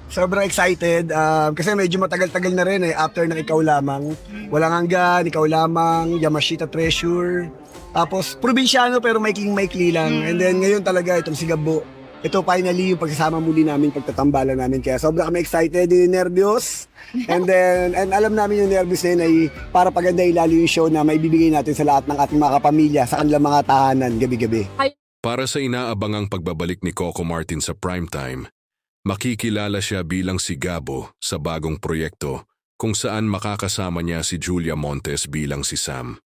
Sobrang excited kasi medyo matagal-tagal na rin after ng Ikaw Lamang. Walang Hanggan, Ikaw Lamang, Yamashita Treasure. Tapos probinsyano pero maikling-maikli lang. And then ngayon talaga itong Sigabo. Ito finally yung pagsasama muli namin, pagtatambalan namin. Kaya sobrang kami excited, yung nervyos. And alam namin yung nervyos na yun ay para pagandahin lalo yung show na maibibigay natin sa lahat ng ating mga kapamilya sa kanilang mga tahanan gabi-gabi. Para sa inaabangang pagbabalik ni Coco Martin sa primetime, makikilala siya bilang si Gabo sa bagong proyekto kung saan makakasama niya si Julia Montes bilang si Sam.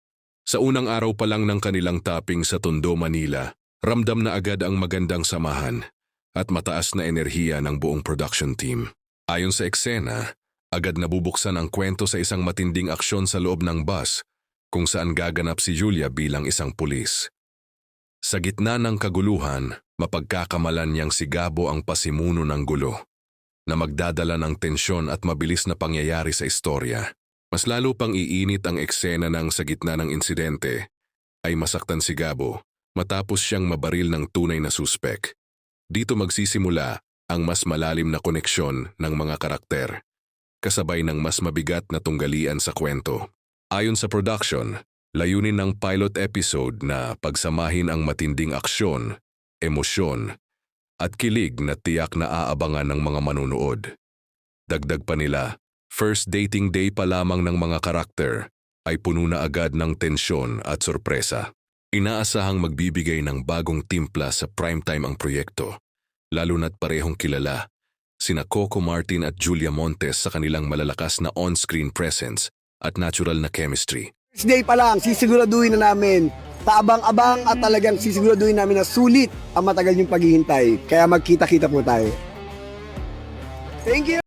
Sa unang araw pa lang ng kanilang tapping sa Tondo, Manila, ramdam na agad ang magandang samahan at mataas na enerhiya ng buong production team. Ayon sa eksena, agad nabubuksan ang kwento sa isang matinding aksyon sa loob ng bus kung saan gaganap si Julia bilang isang pulis. Sa gitna ng kaguluhan, mapagkakamalan niyang si Gabo ang pasimuno ng gulo, na magdadala ng tensyon at mabilis na pangyayari sa istorya. Mas lalo pang iinit ang eksena ng sa gitna ng insidente, ay masaktan si Gabo matapos siyang mabaril ng tunay na suspek. Dito magsisimula ang mas malalim na koneksyon ng mga karakter, kasabay ng mas mabigat na tunggalian sa kwento. Ayon sa production, layunin ng pilot episode na pagsamahin ang matinding aksyon, emosyon, at kilig na tiyak na aabangan ng mga manunood. Dagdag pa nila, first dating day pa lamang ng mga karakter ay puno na agad ng tensyon at sorpresa. Inaasahang magbibigay ng bagong timpla sa primetime ang proyekto, lalo na't parehong kilala, sina Coco Martin at Julia Montes sa kanilang malalakas na on-screen presence at natural na chemistry. First day pa lang, sisiguraduhin na namin. Taabang-abang at talagang sisiguraduhin namin na sulit ang matagal yung paghihintay. Kaya magkita-kita po tayo. Thank you!